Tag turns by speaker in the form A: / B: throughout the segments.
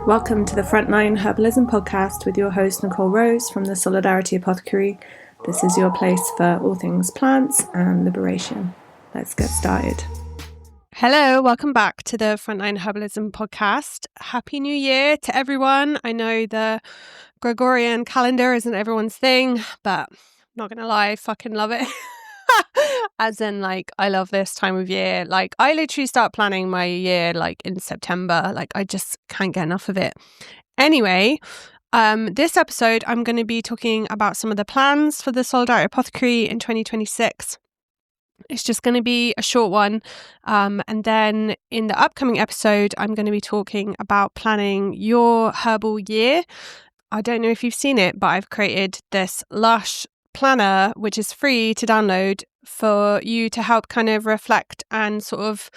A: Welcome to the Frontline Herbalism podcast with your host Nicole Rose from the Solidarity Apothecary. This is your place for all things plants and liberation. Let's get started.
B: Hello, welcome back to the Frontline Herbalism podcast. Happy New Year to everyone. I know the Gregorian calendar isn't everyone's thing, but I'm not going to lie, I fucking love it. As in, I love this time of year. I literally start planning my year, in September. I just can't get enough of it. Anyway, this episode, I'm going to be talking about some of the plans for the Solidarity Apothecary in 2026. It's just going to be a short one. And then in the upcoming episode, I'm going to be talking about planning your herbal year. I don't know if you've seen it, but I've created this lush planner, which is free to download for you to help kind of reflect and sort of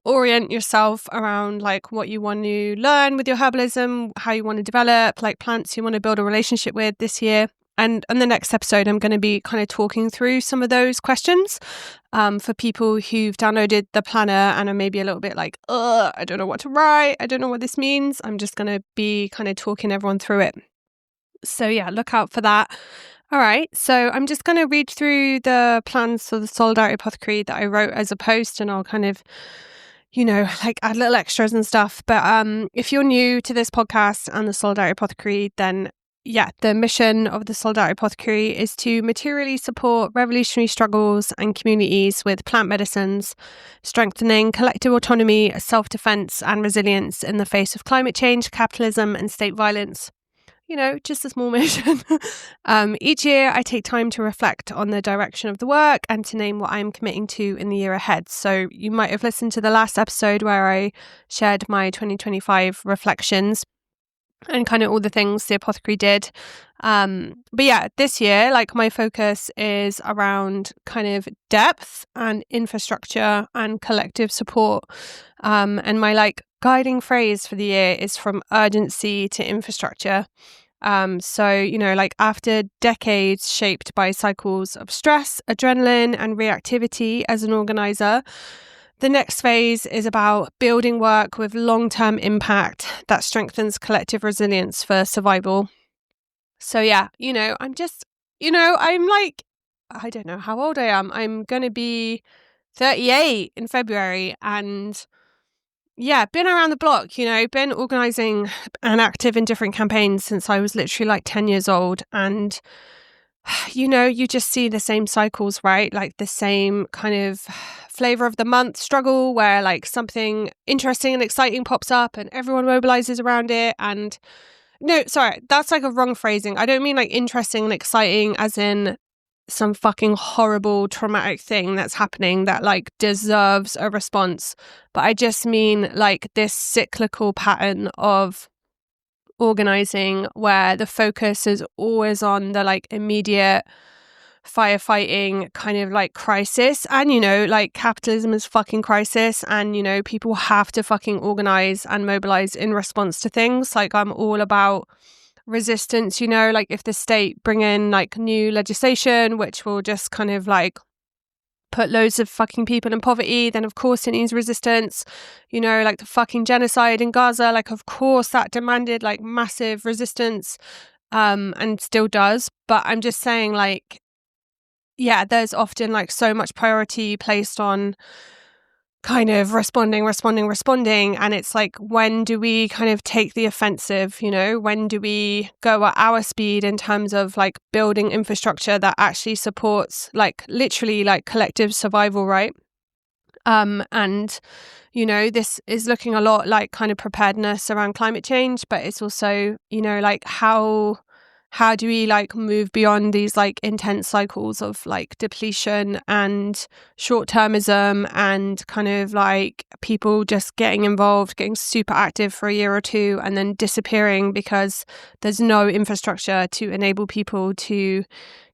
B: orient yourself around what you want to learn with your herbalism, how you want to develop, plants you want to build a relationship with this year. And in the next episode, I'm going to be kind of talking through some of those questions for people who've downloaded the planner and are maybe a little bit I don't know what to write. I don't know what this means. I'm just going to be kind of talking everyone through it. So yeah, look out for that. All right, so I'm just going to read through the plans for the Solidarity Apothecary that I wrote as a post, and I'll kind of, add little extras and stuff. But if you're new to this podcast and the Solidarity Apothecary, then yeah, the mission of the Solidarity Apothecary is to materially support revolutionary struggles and communities with plant medicines, strengthening collective autonomy, self-defense and resilience in the face of climate change, capitalism and state violence. Just a small mission. Each year I take time to reflect on the direction of the work and to name what I'm committing to in the year ahead. So you might have listened to the last episode where I shared my 2025 reflections and kind of all the things the apothecary did. But yeah, this year, my focus is around kind of depth and infrastructure and collective support. And my guiding phrase for the year is from urgency to infrastructure. So, after decades shaped by cycles of stress, adrenaline and reactivity as an organizer, the next phase is about building work with long-term impact that strengthens collective resilience for survival. So yeah, I'm just, I'm I don't know how old I am. I'm going to be 38 in February and yeah, been around the block, been organising and active in different campaigns since I was literally 10 years old. And, you just see the same cycles, right? The same kind of flavour of the month struggle where something interesting and exciting pops up and everyone mobilises around it. And no, sorry, that's a wrong phrasing. I don't mean interesting and exciting as in some fucking horrible traumatic thing that's happening that deserves a response. But I just mean this cyclical pattern of organizing where the focus is always on the immediate firefighting kind of crisis. And capitalism is fucking crisis, and people have to fucking organize and mobilize in response to things. I'm all about resistance, if the state bring in new legislation which will just kind of put loads of fucking people in poverty, then of course it needs resistance. The fucking genocide in Gaza, of course that demanded massive resistance, and still does. But I'm just saying yeah, there's often so much priority placed on kind of responding. And it's when do we kind of take the offensive, when do we go at our speed in terms of building infrastructure that actually supports literally collective survival, right? And this is looking a lot kind of preparedness around climate change, but it's also how do we move beyond these intense cycles of depletion and short-termism and kind of people just getting involved, getting super active for a year or two and then disappearing because there's no infrastructure to enable people to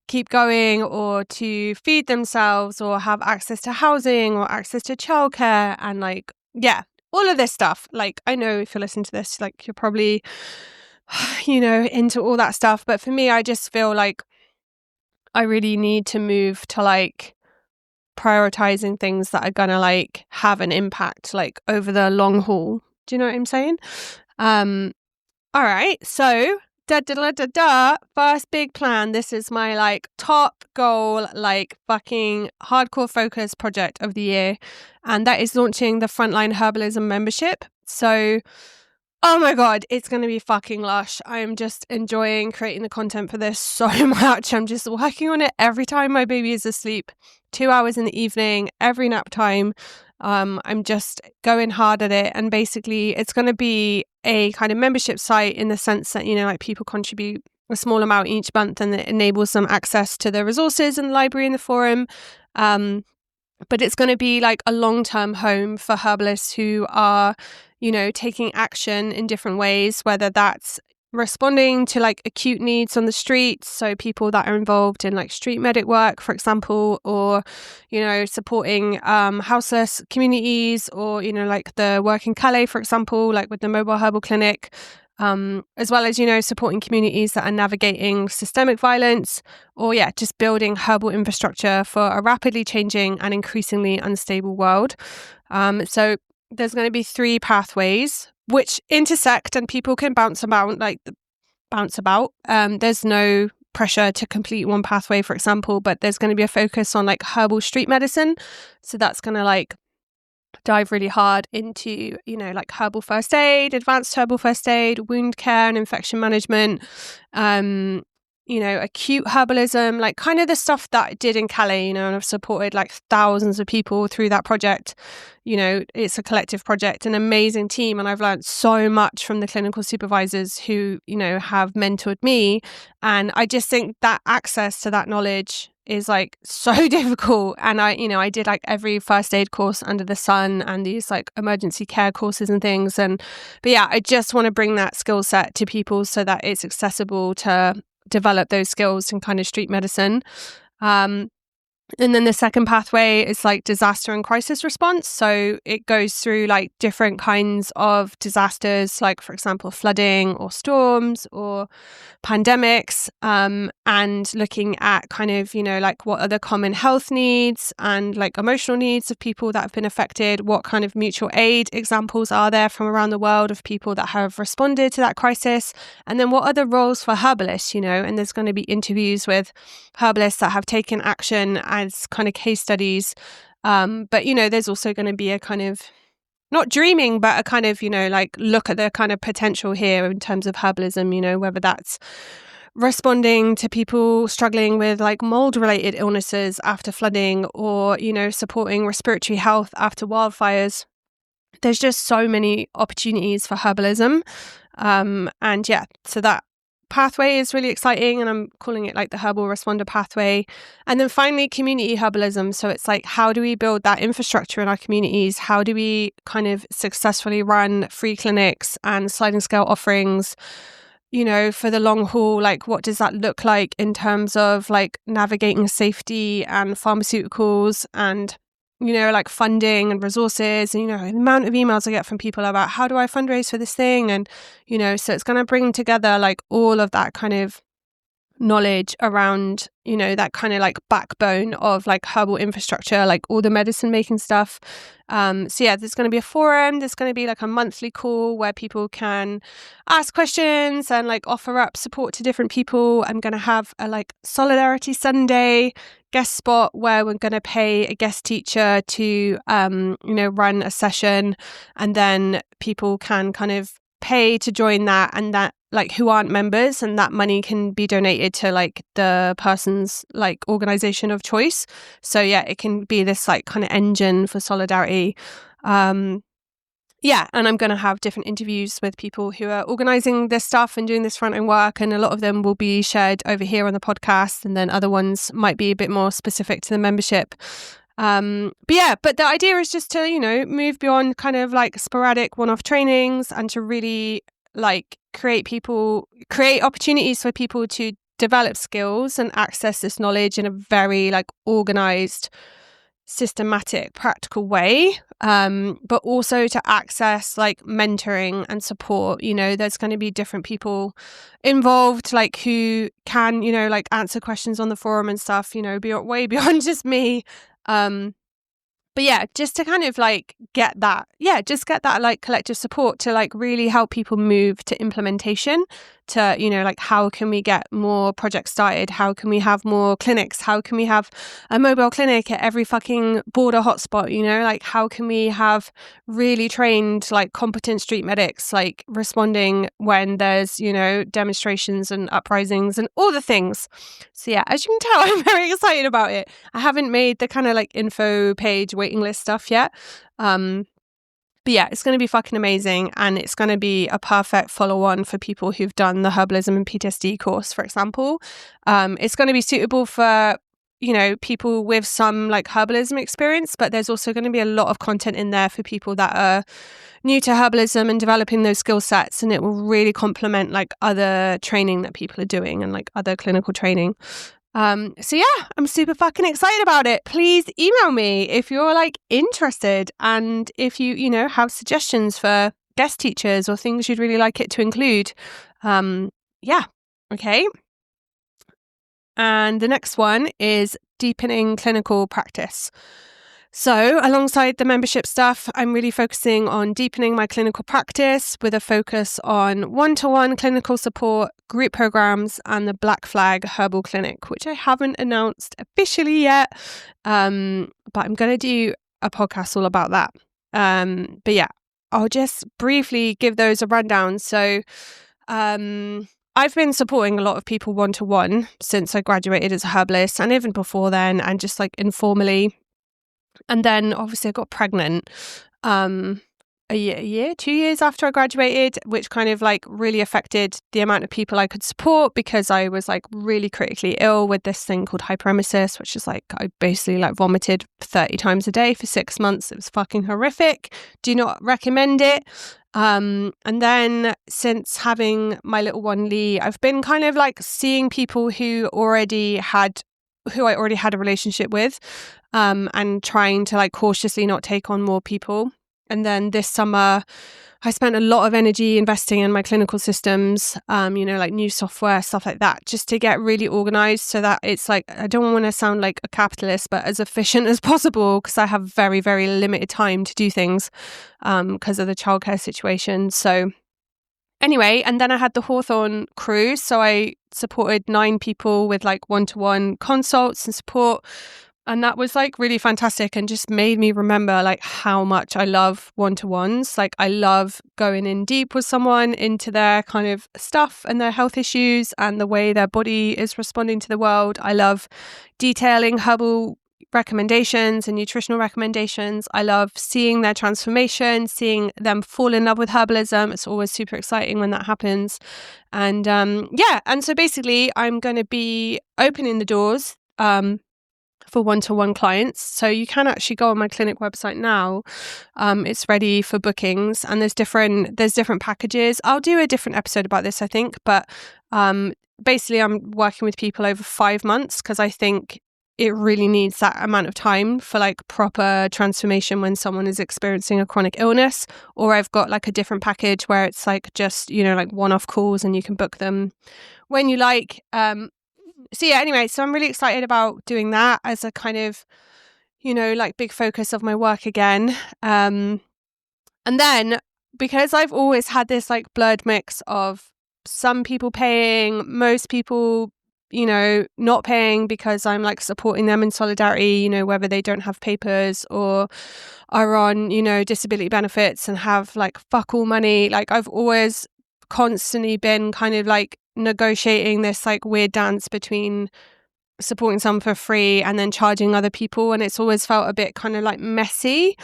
B: keep going or to feed themselves or have access to housing or access to childcare and yeah, all of this stuff. I know if you're listening to this, you're probably into all that stuff. But for me, I just feel I really need to move to prioritizing things that are gonna have an impact over the long haul. Do you know what I'm saying? All right, so first big plan. This is my like top goal, like fucking hardcore focus project of the year, and that is launching the Frontline Herbalism membership. So, oh my god, it's going to be fucking lush. I'm just enjoying creating the content for this so much. I'm just working on it every time my baby is asleep, 2 hours in the evening, every nap time. I'm just going hard at it, and basically it's going to be a kind of membership site in the sense that, you know, like people contribute a small amount each month and it enables them access to the resources in the library and the forum. But it's going to be like a long-term home for herbalists who are, you know, taking action in different ways, whether that's responding to like acute needs on the streets, so people that are involved in like street medic work, for example, or, you know, supporting houseless communities, or, you know, like the work in Calais, for example, like with the mobile herbal clinic, as well as, you know, supporting communities that are navigating systemic violence, or just building herbal infrastructure for a rapidly changing and increasingly unstable world. So there's going to be 3 pathways which intersect, and people can bounce about. There's no pressure to complete one pathway, for example, but there's going to be a focus on like herbal street medicine. So that's going to like dive really hard into, you know, like herbal first aid, advanced herbal first aid, wound care and infection management, you know, acute herbalism, like kind of the stuff that I did in Calais, you know, and I've supported like thousands of people through that project. You know, it's a collective project, an amazing team. And I've learned so much from the clinical supervisors who, you know, have mentored me. And I just think that access to that knowledge is like so difficult. And I did like every first aid course under the sun and these like emergency care courses and things. But I just want to bring that skill set to people so that it's accessible to develop those skills in kind of street medicine. And then the second pathway is like disaster and crisis response. So it goes through like different kinds of disasters, like, for example, flooding or storms or pandemics, and looking at kind of, you know, like what are the common health needs and like emotional needs of people that have been affected. What kind of mutual aid examples are there from around the world of people that have responded to that crisis? And then what are the roles for herbalists, you know? And there's going to be interviews with herbalists that have taken action as kind of case studies. But, you know, there's also going to be a kind of not dreaming, but a kind of, you know, like look at the kind of potential here in terms of herbalism, you know, whether that's responding to people struggling with like mold related illnesses after flooding, or, you know, supporting respiratory health after wildfires. There's just so many opportunities for herbalism. So that pathway is really exciting, and I'm calling it like the herbal responder pathway. And then finally, community herbalism. So it's like, how do we build that infrastructure in our communities? How do we kind of successfully run free clinics and sliding scale offerings, you know, for the long haul? Like, what does that look like in terms of like navigating safety and pharmaceuticals and, you know, like funding and resources? And, you know, the amount of emails I get from people about how do I fundraise for this thing? And, you know, so it's going to bring together like all of that kind of knowledge around, you know, that kind of like backbone of like herbal infrastructure, like all the medicine making stuff. There's going to be a forum. There's going to be like a monthly call where people can ask questions and like offer up support to different people. I'm going to have a like Solidarity Sunday guest spot where we're going to pay a guest teacher to, you know, run a session, and then people can kind of pay to join that, and that like who aren't members, and that money can be donated to like the person's like organization of choice. So it can be this like kind of engine for solidarity. And I'm going to have different interviews with people who are organizing this stuff and doing this front-end work, and a lot of them will be shared over here on the podcast, and then other ones might be a bit more specific to the membership. But the idea is just to, you know, move beyond kind of like sporadic one-off trainings, and to really like create opportunities for people to develop skills and access this knowledge in a very like organized, systematic, practical way, but also to access like mentoring and support. You know, there's going to be different people involved, like who can, you know, like answer questions on the forum and stuff, you know, way beyond just me. But yeah, just to kind of like get that like collective support to like really help people move to implementation, to, you know, like how can we get more projects started? How can we have more clinics? How can we have a mobile clinic at every fucking border hotspot? You know, like how can we have really trained, like competent street medics, like responding when there's, you know, demonstrations and uprisings and all the things. So yeah, as you can tell, I'm very excited about it. I haven't made the kind of like info page waiting list stuff yet. But yeah, it's going to be fucking amazing. And it's going to be a perfect follow-on for people who've done the Herbalism and PTSD course, for example. It's going to be suitable for, you know, people with some like herbalism experience, but there's also going to be a lot of content in there for people that are new to herbalism and developing those skill sets. And it will really complement like other training that people are doing and like other clinical training. So yeah, I'm super fucking excited about it. Please email me if you're like interested, and if you know, have suggestions for guest teachers or things you'd really like it to include. Yeah. Okay. And the next one is deepening clinical practice. So alongside the membership stuff, I'm really focusing on deepening my clinical practice with a focus on one-to-one clinical support, group programs, and the Black Flag Herbal Clinic, which I haven't announced officially yet. But I'm going to do a podcast all about that. But yeah, I'll just briefly give those a rundown. So I've been supporting a lot of people one-to-one since I graduated as a herbalist, and even before then, and just like informally. And then obviously I got pregnant a year, 2 years after I graduated, which kind of like really affected the amount of people I could support, because I was like really critically ill with this thing called hyperemesis, which is like I basically like vomited 30 times a day for 6 months. It was fucking horrific. Do not recommend it. And then since having my little one Lee, I've been kind of like seeing people who I already had a relationship with, and trying to like cautiously not take on more people. And then this summer, I spent a lot of energy investing in my clinical systems, you know, like new software, stuff like that, just to get really organized so that it's like, I don't want to sound like a capitalist, but as efficient as possible, because I have very, very limited time to do things because of the childcare situation. So anyway, and then I had the Hawthorne cruise. So I supported 9 people with like one-to-one consults and support. And that was like really fantastic, and just made me remember like how much I love one-to-ones. Like I love going in deep with someone into their kind of stuff and their health issues and the way their body is responding to the world. I love detailing herbal recommendations and nutritional recommendations. I love seeing their transformation, seeing them fall in love with herbalism. It's always super exciting when that happens. And and so basically I'm going to be opening the doors for one-to-one clients. So you can actually go on my clinic website now. It's ready for bookings, and there's different packages. I'll do a different episode about this, I think, but basically I'm working with people over 5 months, because I think it really needs that amount of time for like proper transformation when someone is experiencing a chronic illness. Or I've got like a different package where it's like just, you know, like one-off calls and you can book them when you like. So yeah, anyway, so I'm really excited about doing that as a kind of, you know, like big focus of my work again. And then because I've always had this like blurred mix of some people paying, most people, you know, not paying because I'm like supporting them in solidarity, you know, whether they don't have papers or are on, you know, disability benefits and have like fuck all money. Like I've always constantly been kind of like negotiating this like weird dance between supporting some for free and then charging other people, and it's always felt a bit kind of like messy.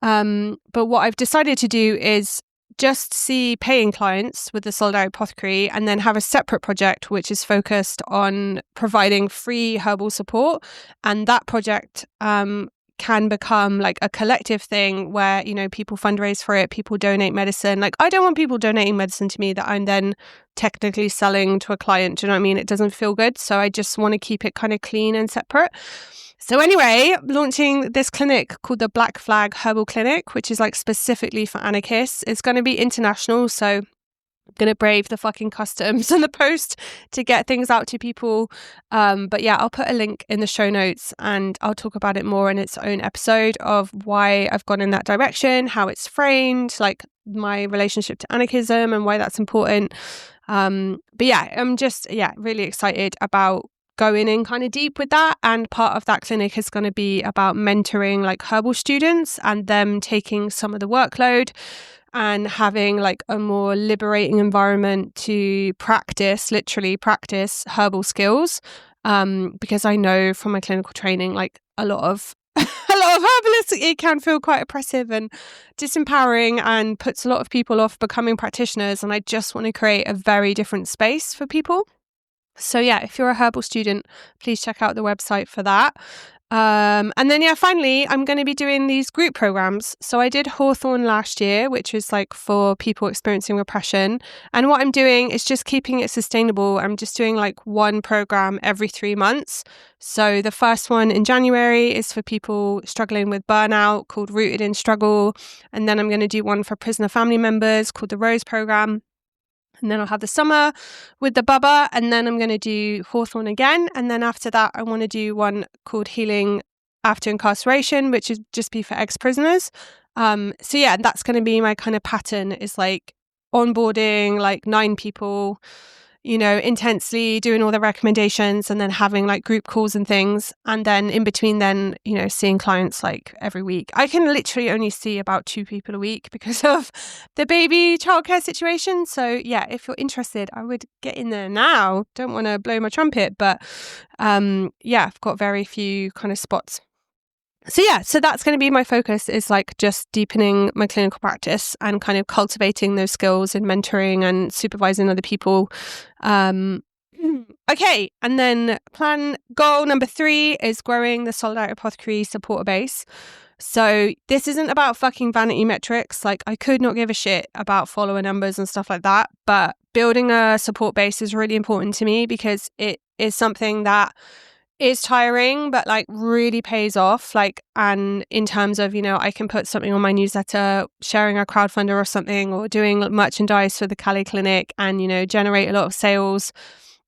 B: But what I've decided to do is just see paying clients with the Solidarity Apothecary, and then have a separate project which is focused on providing free herbal support. And that project can become like a collective thing where, you know, people fundraise for it, people donate medicine. Like I don't want people donating medicine to me that I'm then technically selling to a client. Do you know what I mean? It doesn't feel good. So I just want to keep it kind of clean and separate. So anyway, launching this clinic called the Black Flag Herbal Clinic, which is like specifically for anarchists. It's going to be international. So gonna brave the fucking customs and the post to get things out to people. But yeah, I'll put a link in the show notes and I'll talk about it more in its own episode of why I've gone in that direction, how it's framed, like my relationship to anarchism and why that's important. But yeah, I'm just really excited about going in kind of deep with that. And part of that clinic is going to be about mentoring like herbal students and them taking some of the workload and having like a more liberating environment to literally practice herbal skills. Because I know from my clinical training, like a lot of herbalists, it can feel quite oppressive and disempowering and puts a lot of people off becoming practitioners. And I just want to create a very different space for people. So yeah, if you're a herbal student, please check out the website for that. And then finally, I'm going to be doing these group programs. So I did Hawthorne last year, which was like for people experiencing repression. And what I'm doing is just keeping it sustainable. I'm just doing like one program every 3 months. So the first one in January is for people struggling with burnout called Rooted in Struggle. And then I'm going to do one for prisoner family members called the Rose Program. And then I'll have the summer with the Bubba, and then I'm going to do Hawthorne again. And then after that, I want to do one called Healing After Incarceration, which is just be for ex-prisoners. So yeah, that's going to be my kind of pattern, is like onboarding like 9 people, intensely doing all the recommendations and then having like group calls and things. And then in between then, seeing clients like every week. I can literally only see about 2 people a week because of the baby childcare situation. So yeah, if you're interested, I would get in there now. Don't want to blow my trumpet, but I've got very few kind of spots. So that's going to be my focus, is like just deepening my clinical practice and kind of cultivating those skills in mentoring and supervising other people. Okay. And then goal number 3 is growing the Solidarity Apothecary supporter base. So this isn't about fucking vanity metrics. Like I could not give a shit about follower numbers and stuff like that. But building a support base is really important to me because it is something that is tiring, but like really pays off. Like, and in terms of, I can put something on my newsletter, sharing a crowdfunder or something, or doing merchandise for the Calais clinic and, generate a lot of sales.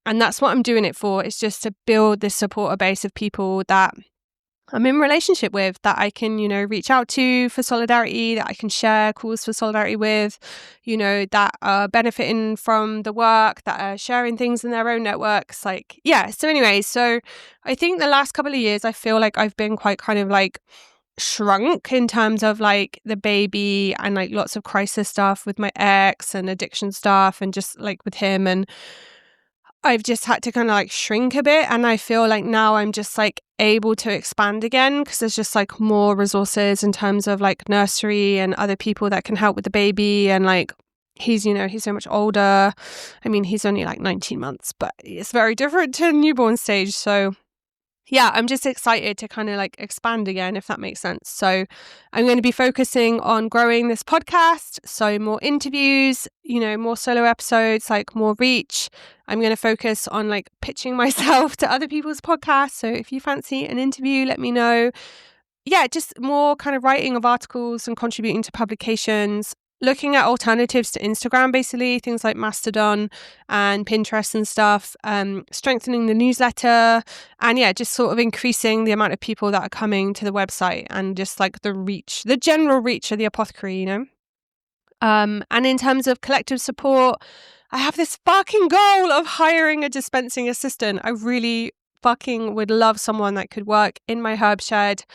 B: And that's what I'm doing it for. It's just to build this supporter base of people that I'm in relationship with, that I can, reach out to for solidarity, that I can share calls for solidarity with, that are benefiting from the work, that are sharing things in their own networks. Like, yeah. So anyway, so I think the last couple of years, I feel like I've been quite kind of like shrunk in terms of like the baby and like lots of crisis stuff with my ex and addiction stuff and just like with him. And I've just had to kind of like shrink a bit. And I feel like now I'm just like able to expand again because there's just like more resources in terms of like nursery and other people that can help with the baby. And like he's so much older. I mean, he's only like 19 months, but it's very different to newborn stage. So yeah, I'm just excited to kind of like expand again, if that makes sense. So I'm going to be focusing on growing this podcast. So more interviews, more solo episodes, like more reach. I'm going to focus on like pitching myself to other people's podcasts. So if you fancy an interview, let me know. Yeah, just more kind of writing of articles and contributing to publications. Looking at alternatives to Instagram, basically, things like Mastodon and Pinterest and stuff, strengthening the newsletter, and yeah, just sort of increasing the amount of people that are coming to the website and just like the general reach of the apothecary, And in terms of collective support, I have this fucking goal of hiring a dispensing assistant. I really fucking would love someone that could work in my herb shed,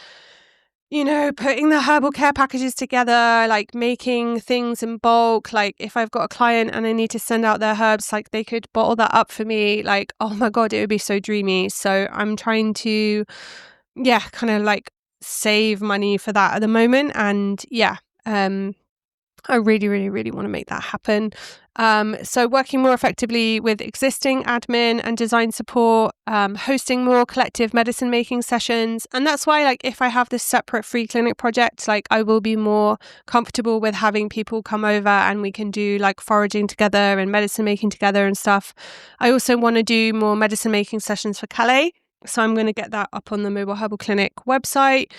B: putting the herbal care packages together, like making things in bulk. Like if I've got a client and I need to send out their herbs, like they could bottle that up for me. Like, oh my God, it would be so dreamy. So I'm trying to, kind of like save money for that at the moment. And I really, really, really want to make that happen. So working more effectively with existing admin and design support, hosting more collective medicine making sessions. And that's why, like, if I have this separate free clinic project, like I will be more comfortable with having people come over and we can do like foraging together and medicine making together and stuff. I also want to do more medicine making sessions for Calais. So I'm going to get that up on the Mobile Herbal Clinic website.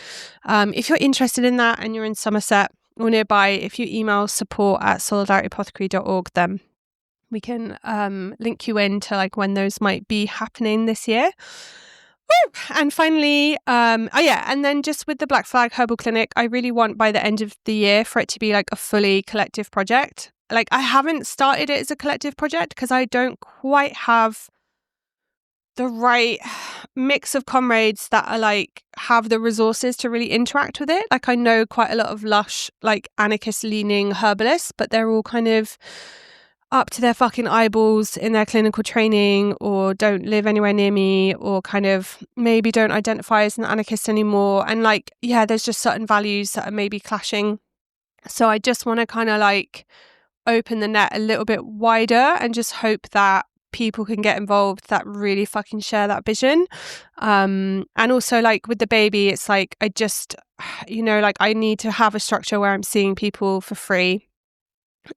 B: If you're interested in that and you're in Somerset or nearby, if you email support@solidarityapothecary.org, then we can link you into like when those might be happening this year. Woo! And finally, and then just with the Black Flag Herbal Clinic, I really want by the end of the year for it to be like a fully collective project. Like I haven't started it as a collective project because I don't quite have the right mix of comrades that are like have the resources to really interact with it. Like I know quite a lot of lush, like anarchist leaning herbalists, but they're all kind of up to their fucking eyeballs in their clinical training, or don't live anywhere near me, or kind of maybe don't identify as an anarchist anymore. And like, yeah, there's just certain values that are maybe clashing. So I just want to kind of like open the net a little bit wider and just hope that people can get involved that really fucking share that vision. And also like with the baby, it's like I just, like I need to have a structure where I'm seeing people for free,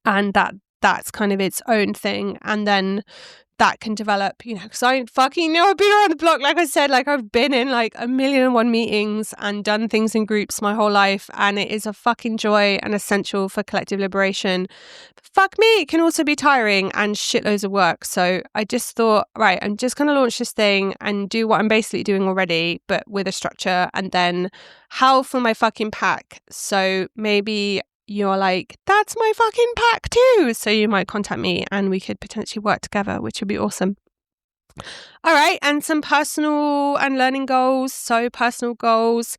B: and that's kind of its own thing. And then that can develop, because I fucking know I've been around the block. Like I said, like I've been in like 1,000,001 meetings and done things in groups my whole life. And it is a fucking joy and essential for collective liberation. But fuck me, it can also be tiring and shitloads of work. So I just thought, right, I'm just going to launch this thing and do what I'm basically doing already, but with a structure, and then howl for my fucking pack. So maybe you're like, that's my fucking pack too. So you might contact me and we could potentially work together, which would be awesome. All right. And some personal and learning goals. So personal goals.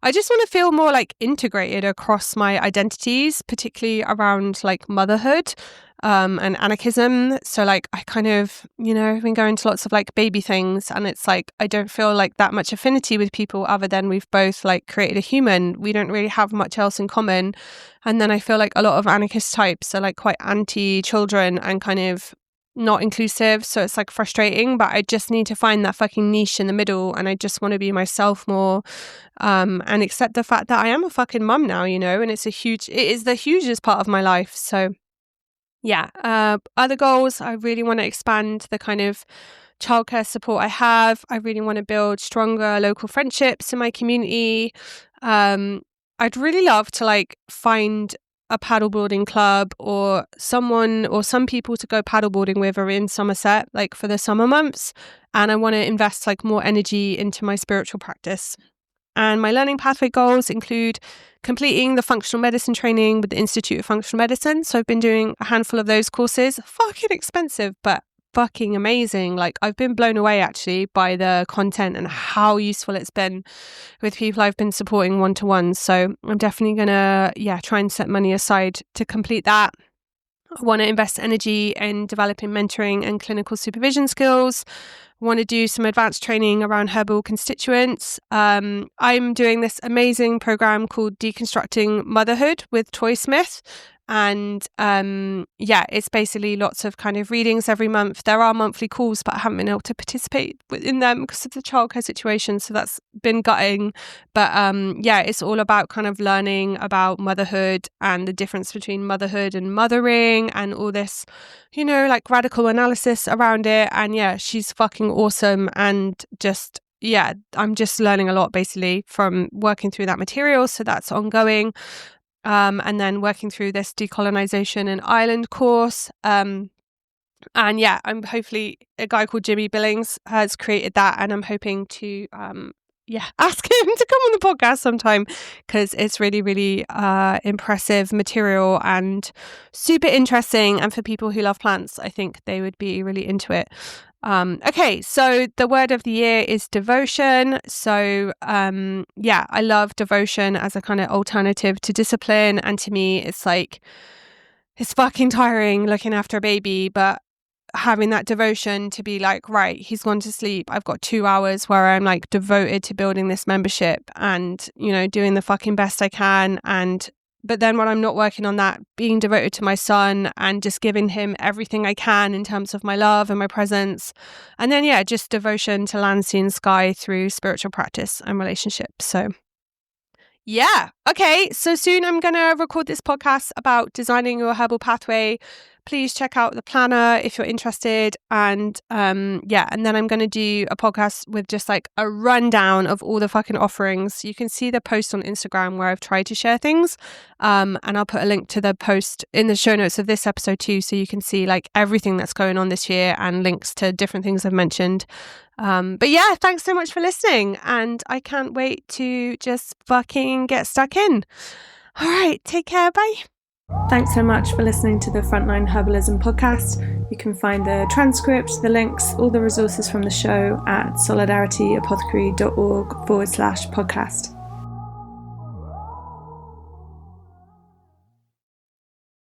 B: I just want to feel more like integrated across my identities, particularly around like motherhood and anarchism. So like I kind of, I've been going to lots of like baby things, and it's like I don't feel like that much affinity with people other than we've both like created a human. We don't really have much else in common. And then I feel like a lot of anarchist types are like quite anti-children and kind of not inclusive. So it's like frustrating, but I just need to find that fucking niche in the middle, and I just want to be myself more and accept the fact that I am a fucking mum now, and it is the hugest part of my life. So yeah, other goals, I really want to expand the kind of childcare support I have. I really want to build stronger local friendships in my community. I'd really love to like find a paddleboarding club or someone or some people to go paddleboarding with are in Somerset, like for the summer months. And I want to invest like more energy into my spiritual practice. And my learning pathway goals include completing the functional medicine training with the Institute of Functional Medicine. So I've been doing a handful of those courses. Fucking expensive, but fucking amazing. Like I've been blown away actually by the content and how useful it's been with people I've been supporting one-to-one. So I'm definitely gonna try and set money aside to complete that. I want to invest energy in developing mentoring and clinical supervision skills. I want to do some advanced training around herbal constituents. I'm doing this amazing program called Deconstructing Motherhood with Toy Smith. And it's basically lots of kind of readings every month. There are monthly calls, but I haven't been able to participate in them because of the childcare situation. So that's been gutting. But it's all about kind of learning about motherhood and the difference between motherhood and mothering and all this, like radical analysis around it. And she's fucking awesome. And just, I'm just learning a lot basically from working through that material. So that's ongoing. And then working through this decolonization in Ireland course. I'm hopefully a guy called Jimmy Billings has created that, and I'm hoping to ask him to come on the podcast sometime because it's really, really impressive material and super interesting. And for people who love plants, I think they would be really into it. Okay, so the word of the year is devotion. So I love devotion as a kind of alternative to discipline. And to me, it's like, it's fucking tiring looking after a baby, but having that devotion to be like, right, he's gone to sleep. I've got 2 hours where I'm like devoted to building this membership and, doing the fucking best I can. But then when I'm not working on that, being devoted to my son and just giving him everything I can in terms of my love and my presence. And then, just devotion to land, sea and sky through spiritual practice and relationships. So okay. So soon I'm going to record this podcast about designing your herbal pathway. please check out the planner if you're interested. And and then I'm going to do a podcast with just like a rundown of all the fucking offerings. You can see the post on Instagram where I've tried to share things. And I'll put a link to the post in the show notes of this episode too, so you can see like everything that's going on this year and links to different things I've mentioned. But yeah, thanks so much for listening, and I can't wait to just fucking get stuck in. All right, take care. Bye.
A: Thanks so much for listening to the Frontline Herbalism podcast. You can find the transcript, the links, all the resources from the show at solidarityapothecary.org/podcast.